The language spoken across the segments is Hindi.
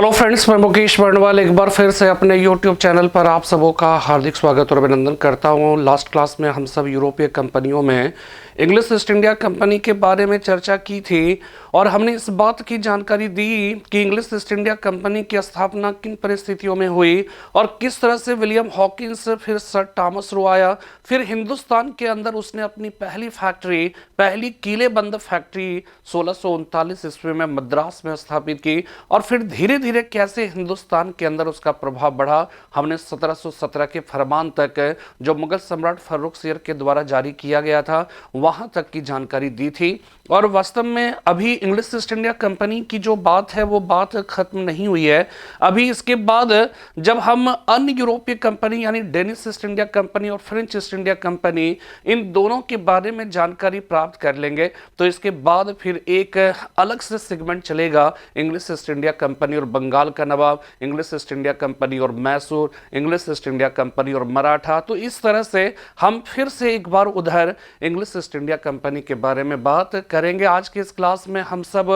हेलो फ्रेंड्स, मैं मुकेश वर्णवाल एक बार फिर से अपने यूट्यूब चैनल पर आप सबों का हार्दिक स्वागत और अभिनंदन करता हूं। लास्ट क्लास में हम सब यूरोपीय कंपनियों में इंग्लिश ईस्ट इंडिया कंपनी के बारे में चर्चा की थी और हमने इस बात की जानकारी दी कि इंग्लिश ईस्ट इंडिया कंपनी की स्थापना किन परिस्थितियों में हुई और किस तरह से विलियम हॉकिंस, फिर सर थॉमस रो आया, फिर हिंदुस्तान के अंदर उसने अपनी पहली फैक्ट्री, पहली कीलेबंद फैक्ट्री 1639 ईस्वी में मद्रास में स्थापित की और फिर धीरे धीरे कैसे हिंदुस्तान के अंदर उसका प्रभाव बढ़ा। हमने 1717 के फरमान तक जो मुगल सम्राट फर्रुखसियर के द्वारा जारी किया गया था वहां तक की जानकारी दी थी। और वास्तव में अभी इंग्लिश ईस्ट इंडिया कंपनी की जो बात है वो बात खत्म नहीं हुई है। अभी इसके बाद जब हम अन्य यूरोपीय कंपनी यानी डेनिश ईस्ट इंडिया कंपनी और फ्रेंच ईस्ट इंडिया कंपनी इन दोनों के बारे में जानकारी प्राप्त कर लेंगे तो इसके बाद फिर एक अलग से सेगमेंट चलेगा इंग्लिश ईस्ट इंडिया कंपनी और बंगाल का नवाब, इंग्लिश ईस्ट इंडिया कंपनी और Mysore, English East India company और मराठा। तो इस तरह से हम फिर से एक बार उधर इंग्लिश ईस्ट इंडिया कंपनी के बारे में बात करेंगे। आज के इस क्लास में हम सब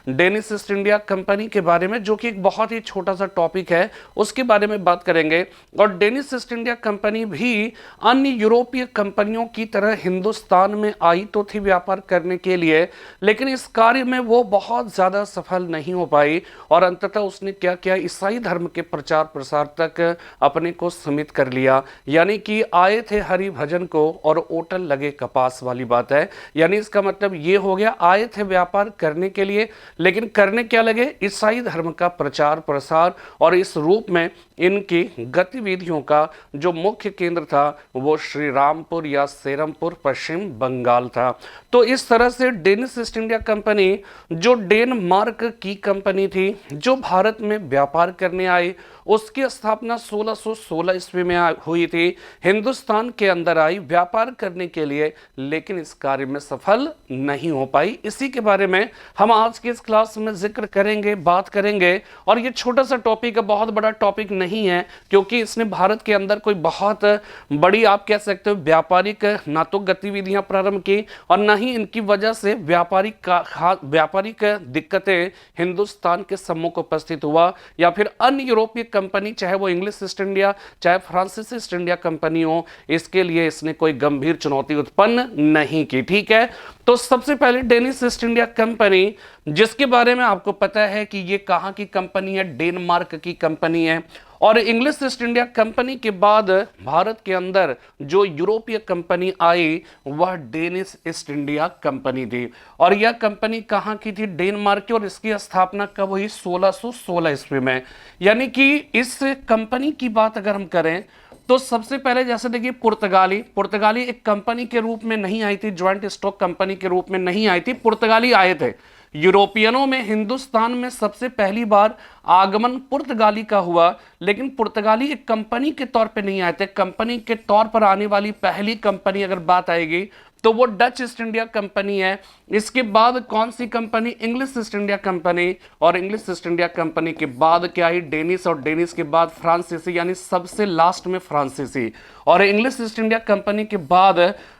डेनिश ईस्ट इंडिया कंपनी के बारे में, जो कि एक बहुत ही छोटा सा टॉपिक है, उसके बारे में बात करेंगे। और डेनिश ईस्ट इंडिया कंपनी भी अन्य यूरोपीय कंपनियों की तरह हिंदुस्तान में आई तो थी व्यापार करने के लिए, लेकिन इस कार्य में वो बहुत ज्यादा सफल नहीं हो पाई और अंततः उसने क्या किया, ईसाई धर्म के प्रचार प्रसार तक अपने को सीमित कर लिया। यानी कि आए थे हरि भजन को और ओटल लगे कपास वाली बात है। यानी इसका मतलब ये हो गया, आए थे व्यापार करने के लिए लेकिन करने क्या लगे, ईसाई धर्म का प्रचार प्रसार। और इस रूप में इनकी गतिविधियों का जो मुख्य केंद्र था वो श्री रामपुर या सेरमपुर पश्चिम बंगाल था। तो इस तरह से डेनिश ईस्ट इंडिया कंपनी जो डेनमार्क की कंपनी थी, जो भारत में व्यापार करने आई, उसकी स्थापना 1616 ईस्वी में हुई थी। हिंदुस्तान के अंदर आई व्यापार करने के लिए, लेकिन इस कार्य में सफल नहीं हो पाई। इसी के बारे में हम आज की इस क्लास में जिक्र करेंगे, बात करेंगे। और ये छोटा सा टॉपिक है, बहुत बड़ा टॉपिक नहीं है, क्योंकि इसने भारत के अंदर कोई बहुत बड़ी, आप कह सकते हो, व्यापारिक ना तो गतिविधियां प्रारंभ की और ना ही इनकी वजह से व्यापारिक दिक्कतें हिंदुस्तान के सम्मुख उपस्थित हुआ या फिर अन्य यूरोपीय कंपनी, चाहे वो इंग्लिश ईस्ट इंडिया चाहे फ्रांसीसी ईस्ट इंडिया कंपनी हो, इसके लिए इसने कोई गंभीर चुनौती उत्पन्न नहीं की। ठीक है, तो सबसे पहले डेनिश ईस्ट इंडिया कंपनी, जिसके बारे में आपको पता है कि ये कहां की कंपनी है, डेनमार्क की कंपनी है। और इंग्लिश ईस्ट इंडिया कंपनी के बाद भारत के अंदर जो यूरोपीय कंपनी आई वह डेनिश ईस्ट इंडिया कंपनी थी। और यह कंपनी कहां की थी, डेनमार्क की। और इसकी स्थापना कब हुई, 1616 ईस्वी में। यानी कि इस कंपनी की बात अगर हम करें तो सबसे पहले जैसे देखिए पुर्तगाली एक कंपनी के रूप में नहीं आई थी, ज्वाइंट स्टॉक कंपनी के रूप में नहीं आई थी, पुर्तगाली आए थे। यूरोपियनों में हिंदुस्तान में सबसे पहली बार आगमन पुर्तगाली का हुआ, लेकिन पुर्तगाली एक कंपनी के तौर पे नहीं आए थे। कंपनी के तौर पर आने वाली पहली कंपनी अगर बात आएगी तो वो डच ईस्ट इंडिया कंपनी है। इसके बाद कौन सी company, English East India company. और इंग्लिश ईस्ट इंडिया कंपनी के बाद क्या आई, डेनिश। और डेनिश के बाद फ्रांसीसी, यानी सबसे लास्ट में फ्रांसीसी। और इंग्लिश ईस्ट इंडिया कंपनी के बाद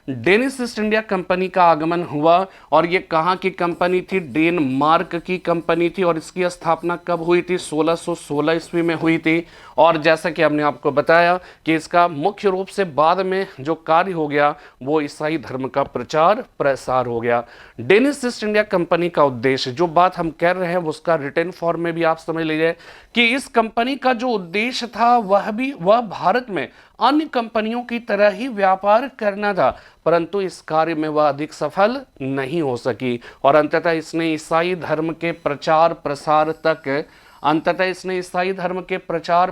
डेनिश ईस्ट इंडिया कंपनी का आगमन हुआ। और ये कहां की कंपनी थी, डेनमार्क की कंपनी थी। और इसकी स्थापना कब हुई थी, 1616 ईस्वी में हुई थी। और जैसा कि हमने आपको बताया कि इसका मुख्य रूप से बाद में जो कार्य हो गया वो ईसाई धर्म का प्रचार प्रसार हो गया। डेनिश ईस्ट इंडिया कंपनी का उद्देश्य, जो बात हम कर रहे हैं उसका रिटन फॉर्म में भी आप समझ लीजिए कि इस कंपनी का जो उद्देश्य था वह भारत में अन्य कंपनियों की तरह ही व्यापार करना था, परंतु इस कार्य में वह अधिक सफल नहीं हो सकी। और अंततः इसने ईसाई धर्म के प्रचार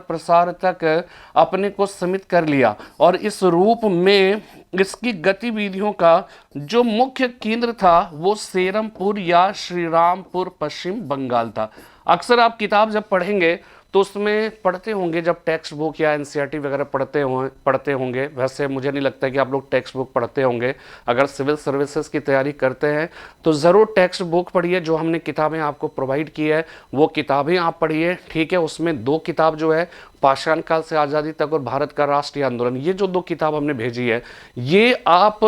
प्रसार तक अपने को सीमित कर लिया। और इस रूप में इसकी गतिविधियों का जो मुख्य केंद्र था वो सेरमपुर या श्री रामपुर पश्चिम बंगाल था। अक्सर आप किताब जब पढ़ेंगे तो उसमें पढ़ते होंगे, जब टेक्स्ट बुक या एनसीईआरटी वगैरह पढ़ते होंगे। वैसे मुझे नहीं लगता कि आप लोग टेक्स्ट बुक पढ़ते होंगे। अगर सिविल सर्विसेज की तैयारी करते हैं तो ज़रूर टेक्स्ट बुक पढ़िए, जो हमने किताबें आपको प्रोवाइड की है वो किताबें आप पढ़िए। ठीक है, उसमें 2 किताब जो है पाषाण काल से आज़ादी तक और भारत का राष्ट्रीय आंदोलन, ये जो 2 किताब हमने भेजी है, ये आप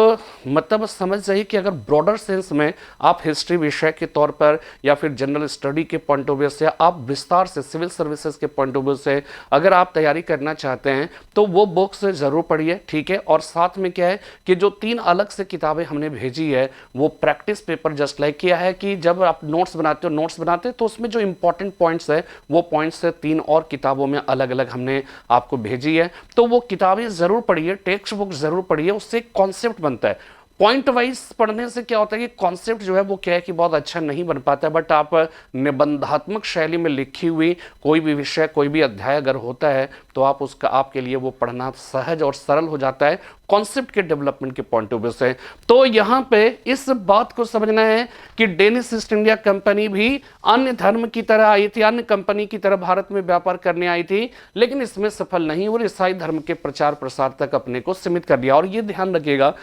मतलब समझ जाइए कि अगर ब्रॉडर सेंस में आप हिस्ट्री विषय के तौर पर या फिर जनरल स्टडी के पॉइंट ऑफ व्यू से, आप विस्तार से सिविल सर्विसेज के पॉइंट ऑफ व्यू से अगर आप तैयारी करना चाहते हैं तो वो बुक्स ज़रूर पढ़िए, ठीक है। और साथ में क्या है कि जो 3 अलग से किताबें हमने भेजी है वो प्रैक्टिस पेपर जस्ट लाइक किया है कि जब आप नोट्स बनाते हो तो उसमें जो इंपॉर्टेंट पॉइंट्स है वो पॉइंट्स 3 और किताबों में अलग अलग हमने आपको भेजी है। तो वो किताबें ज़रूर पढ़िए, टेक्स्ट बुक ज़रूर पढ़िए, उससे एक कॉन्सेप्ट बनता है। पॉइंट वाइज पढ़ने से क्या होता है कि कॉन्सेप्ट जो है वो क्या है कि बहुत अच्छा नहीं बन पाता है, बट आप निबंधात्मक शैली में लिखी हुई कोई भी विषय, कोई भी अध्याय अगर होता है तो आप उसका, आपके लिए वो पढ़ना सहज और सरल हो जाता है कॉन्सेप्ट के डेवलपमेंट के पॉइंट ऑफ व्यू से। तो यहाँ पे इस बात को समझना है कि डेनिश ईस्ट इंडिया कंपनी भी अन्य धर्म की तरह आई थी, अन्य कंपनी की तरह भारत में व्यापार करने आई थी, लेकिन इसमें सफल नहीं और ईसाई धर्म के प्रचार प्रसार तक अपने को सीमित कर दिया। और ये ध्यान रखिएगा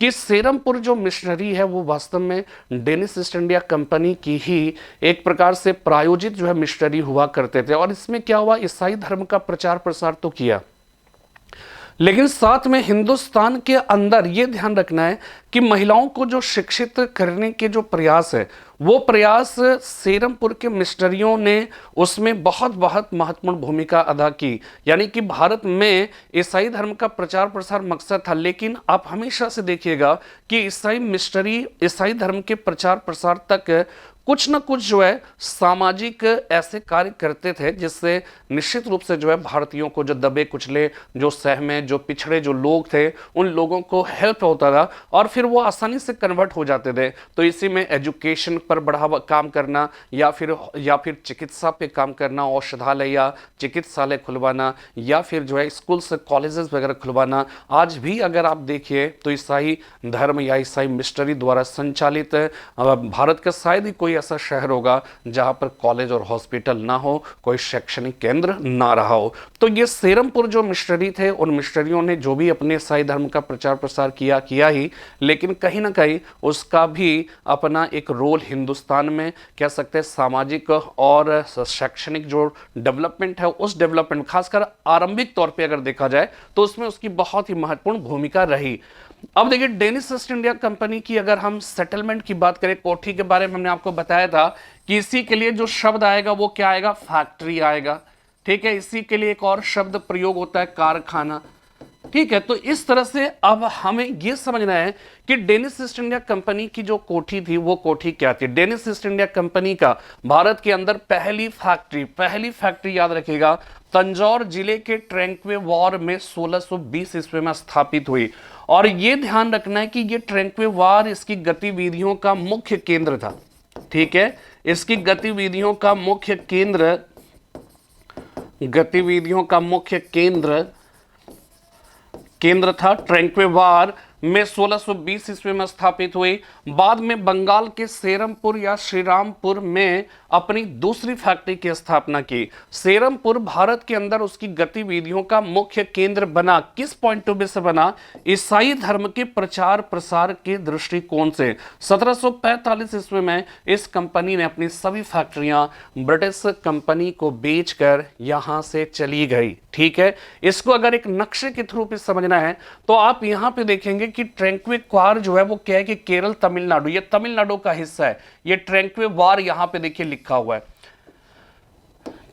कि सेरमपुर जो मिशनरी है वो वास्तव में डेनिश ईस्ट इंडिया कंपनी की ही एक प्रकार से प्रायोजित जो है मिशनरी हुआ करते थे। और इसमें क्या हुआ, ईसाई धर्म का प्रचार प्रसार तो किया, लेकिन साथ में हिंदुस्तान के अंदर ये ध्यान रखना है कि महिलाओं को जो शिक्षित करने के जो प्रयास है वो प्रयास सेरमपुर के मिशनरियों ने उसमें बहुत बहुत महत्वपूर्ण भूमिका अदा की। यानी कि भारत में ईसाई धर्म का प्रचार प्रसार मकसद था, लेकिन आप हमेशा से देखिएगा कि ईसाई मिशनरी ईसाई धर्म के प्रचार प्रसार तक कुछ न कुछ जो है सामाजिक ऐसे कार्य करते थे जिससे निश्चित रूप से जो है भारतीयों को, जो दबे कुचले, जो सहमे, जो पिछड़े जो लोग थे, उन लोगों को हेल्प होता था और फिर वो आसानी से कन्वर्ट हो जाते थे। तो इसी में एजुकेशन पर बढ़ावा काम करना या फिर चिकित्सा पे काम करना, औषधालय या चिकित्सालय खुलवाना या फिर जो है स्कूल से कॉलेजेस वगैरह खुलवाना। आज भी अगर आप देखिए तो ईसाई धर्म या ईसाई मिशनरी द्वारा संचालित भारत का शायद ही कोई ऐसा शहर होगा जहां पर कॉलेज और हॉस्पिटल ना हो, कोई शैक्षणिक केंद्र ना रहा हो। तो ये सेरमपुर जो मिशनरी थे, उन मिशनरियों ने जो भी अपने ईसाई धर्म का प्रचार प्रसार किया ही, लेकिन कहीं ना कहीं उसका भी अपना एक रोल हिंदुस्तान में कह सकते हैं सामाजिक और शैक्षणिक जो डेवलपमेंट है, उस डेवलपमेंट खासकर आरंभिक तौर पर अगर देखा जाए तो उसमें उसकी बहुत ही महत्वपूर्ण भूमिका रही। अब देखिए डेनिश ईस्ट इंडिया कंपनी की अगर हम सेटलमेंट की बात करें, कोठी के बारे में हमने आपको बताया था कि इसी के लिए जो शब्द आएगा वो क्या आएगा, फैक्ट्री आएगा, ठीक है। इसी के लिए एक और शब्द प्रयोग होता है, कारखाना, ठीक है। तो इस तरह से अब हमें यह समझना है कि डेनिश ईस्ट इंडिया कंपनी की जो कोठी थी वो कोठी क्या थी। डेनिश ईस्ट इंडिया कंपनी का भारत के अंदर पहली फैक्ट्री याद रखिएगा, तंजौर जिले के ट्रैंक्वे वॉर में 1620 ईस्वी में स्थापित हुई। और यह ध्यान रखना है कि यह ट्रैंक्वे वॉर इसकी गतिविधियों का मुख्य केंद्र था, ठीक है। इसकी गतिविधियों का मुख्य केंद्र था ट्रैंक्वे वॉर में 1620 ईस्वी में स्थापित हुई। बाद में बंगाल के सेरमपुर या श्रीरामपुर में अपनी दूसरी फैक्ट्री की स्थापना की। सेरमपुर भारत के अंदर उसकी गतिविधियों का मुख्य केंद्र बना, किस पॉइंट ऑफ व्यू से बना, ईसाई धर्म के प्रचार प्रसार के दृष्टिकोण से। 1745 ईस्वी में इस कंपनी ने अपनी सभी फैक्ट्रियां ब्रिटिश कंपनी को बेचकर यहां से चली गई, ठीक है। इसको अगर एक नक्शे के थ्रू पे समझना है तो आप यहां पे देखेंगे कि ट्रैंक्वे वॉर जो है वो क्या है कि केरल तमिलनाडु, ये तमिलनाडु का हिस्सा है। ये ट्रैंक्वे वॉर यहां पे देखिए लिखा हुआ है,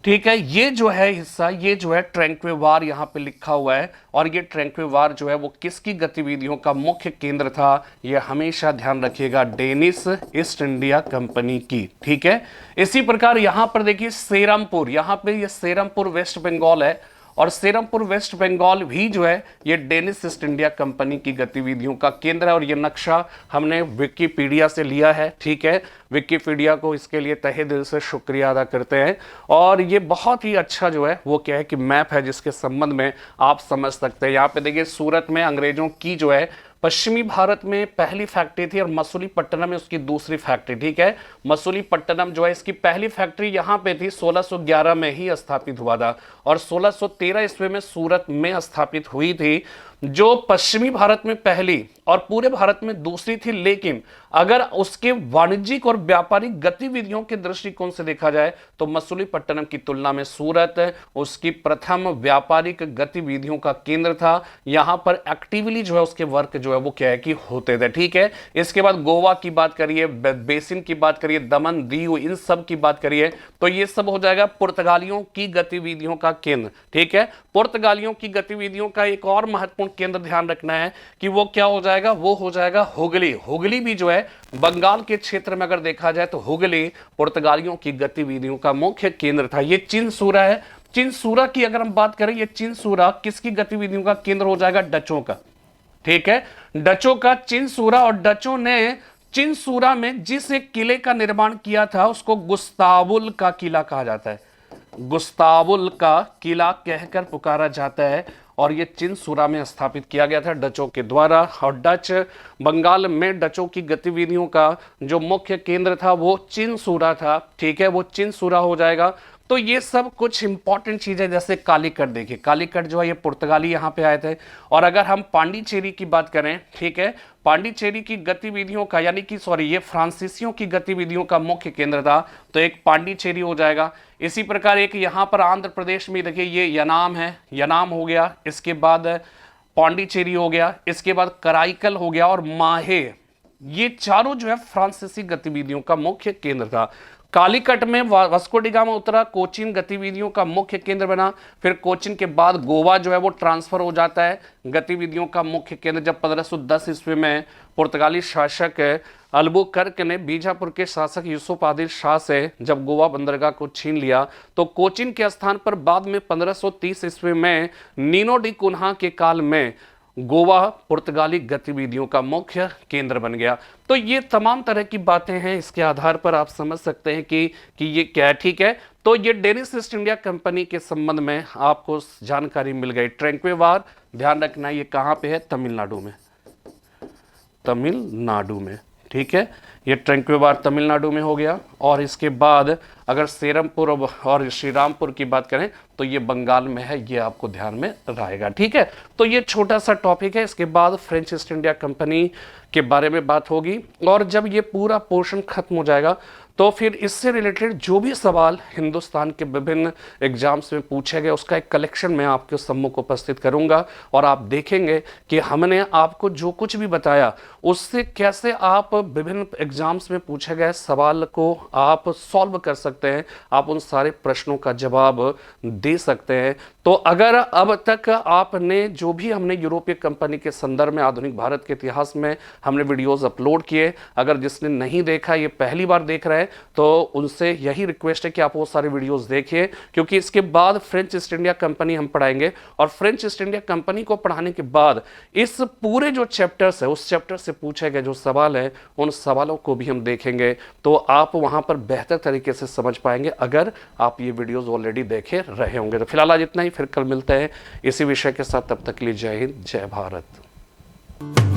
ठीक है। ये जो है हिस्सा, ये जो है ट्रैंक्वे वॉर यहां पे लिखा हुआ है। और ये ट्रैंक्वे वॉर जो है वो किसकी गतिविधियों का मुख्य केंद्र था, ये हमेशा ध्यान रखिएगा, डेनिश ईस्ट इंडिया कंपनी की, ठीक है। इसी प्रकार यहां पर देखिए सेरमपुर, यहां पे ये सेरमपुर वेस्ट बंगाल है और सेरमपुर वेस्ट बंगाल भी जो है ये डेनिश ईस्ट इंडिया कंपनी की गतिविधियों का केंद्र है। और ये नक्शा हमने विकिपीडिया से लिया है, ठीक है। विकिपीडिया को इसके लिए तहे दिल से शुक्रिया अदा करते हैं। और ये बहुत ही अच्छा जो है वो क्या है कि मैप है जिसके संबंध में आप समझ सकते हैं। यहाँ पे देखिए सूरत में अंग्रेजों की जो है पश्चिमी भारत में पहली फैक्ट्री थी और मसूलीपट्टनम में उसकी दूसरी फैक्ट्री, ठीक है। मसूलीपट्टनम जो है इसकी पहली फैक्ट्री यहां पे थी, 1611 में ही स्थापित हुआ था और 1613 ईस्वी में सूरत में स्थापित हुई थी। जो पश्चिमी भारत में पहली और पूरे भारत में दूसरी थी, लेकिन अगर उसके वाणिज्यिक और व्यापारिक गतिविधियों के दृष्टिकोण से देखा जाए तो मछलीपट्टनम की तुलना में सूरत उसकी प्रथम व्यापारिक गतिविधियों का केंद्र था। यहां पर एक्टिवली जो है उसके वर्क जो है वो क्या है कि होते थे। ठीक है, इसके बाद गोवा की बात करिए, बेसिन की बात करिए, दमन दीव, इन सब की बात करिए तो ये सब हो जाएगा पुर्तगालियों की गतिविधियों का केंद्र। ठीक है, पुर्तगालियों की गतिविधियों का एक और महत्वपूर्ण केंद्र ध्यान रखना है कि वो क्या हो जाएगा, वो हो जाएगा हुगली। हुगली भी जो है बंगाल के क्षेत्र में अगर देखा जाए तो हुगली पुर्तगालियों की गतिविधियों का मुख्य केंद्र था। ये चिनसूरा है। चिनसूरा की अगर हम बात करें, ये चिनसूरा किसकी गतिविधियों का केंद्र हो जाएगा, डचों का। ठीक है, डचों का चिनसूरा, और डचों ने चिनसूरा में जिस एक किले का निर्माण किया था उसको गुस्तावुल का किला कहा जाता है। गुस्तावुल का किला कहकर पुकारा जाता है और यह चिनसूरा में स्थापित किया गया था डचों के द्वारा। और डच बंगाल में डचों की गतिविधियों का जो मुख्य केंद्र था वो चिनसूरा था। ठीक है, वो चिनसूरा हो जाएगा। तो ये सब कुछ इंपॉर्टेंट चीजें, जैसे कालीकट देखिए, कालीकट जो है ये पुर्तगाली यहाँ पे आए थे। और अगर हम पांडिचेरी की बात करें, ठीक है, पांडिचेरी की गतिविधियों का यानी कि ये फ्रांसीसियों की गतिविधियों का मुख्य केंद्र था, तो एक पांडिचेरी हो जाएगा। इसी प्रकार एक यहाँ पर आंध्र प्रदेश में देखिए ये यनाम है, यनाम हो गया, इसके बाद पांडिचेरी हो गया, इसके बाद कराईकल हो गया और माहे, ये चारों जो है फ्रांसीसी गतिविधियों का मुख्य केंद्र था। कालीकट में वास्को डी गामा उतरा, कोचीन गतिविधियों का मुख्य केंद्र बना। फिर कोचीन के बाद गोवा जो है वो ट्रांसफर हो जाता है गतिविधियों का मुख्य केंद्र, जब 1510 ईस्वी में पुर्तगाली शासक अल्बुकर्क ने बीजापुर के शासक यूसुफ आदिल शाह से जब गोवा बंदरगाह को छीन लिया, तो कोचीन के स्थान पर बाद में 1530 ईस्वी में नीनो डी कुन्हा के काल में गोवा पुर्तगाली गतिविधियों का मुख्य केंद्र बन गया। तो ये तमाम तरह की बातें हैं, इसके आधार पर आप समझ सकते हैं कि ये क्या है। ठीक है, तो ये डेनिश ईस्ट इंडिया कंपनी के संबंध में आपको जानकारी मिल गई। ट्रैंक्वेवार ध्यान रखना, ये कहाँ पे है, तमिलनाडु में, तमिलनाडु में। ठीक है, ये ट्रैंक्वेवार तमिलनाडु में हो गया। और इसके बाद अगर सेरमपुर और श्रीरामपुर की बात करें तो ये बंगाल में है, ये आपको ध्यान में रहेगा। ठीक है, तो ये छोटा सा टॉपिक है। इसके बाद फ्रेंच ईस्ट इंडिया कंपनी के बारे में बात होगी, और जब ये पूरा पोर्शन खत्म हो जाएगा तो फिर इससे रिलेटेड जो भी सवाल हिंदुस्तान के विभिन्न एग्जाम्स में पूछे गए उसका एक कलेक्शन मैं आपके सम्मुख उपस्थित करूंगा, और आप देखेंगे कि हमने आपको जो कुछ भी बताया उससे कैसे आप विभिन्न एग्जाम्स में पूछे गए सवाल को आप सॉल्व कर सकते हैं, आप उन सारे प्रश्नों का जवाब दे सकते हैं। तो अगर अब तक आपने जो भी हमने यूरोपीय कंपनी के संदर्भ में आधुनिक भारत के इतिहास में हमने वीडियोस अपलोड किए, अगर जिसने नहीं देखा, ये पहली बार देख रहे हैं, तो उनसे यही रिक्वेस्ट है कि आप वो सारे वीडियोस देखिए, क्योंकि इसके बाद फ्रेंच ईस्ट इंडिया कंपनी हम पढ़ाएंगे। और फ्रेंच ईस्ट इंडिया कंपनी को पढ़ाने के बाद इस पूरे जो चैप्टर्स है उस चैप्टर से पूछे गए जो सवाल है उन सवालों को भी हम देखेंगे, तो आप वहां पर बेहतर तरीके से समझ पाएंगे अगर आप ये वीडियोस ऑलरेडी देखे रहे होंगे। तो फिलहाल आज इतना ही, फिर कल मिलते हैं इसी विषय के साथ। तब तक के लिए जय हिंद, जय भारत।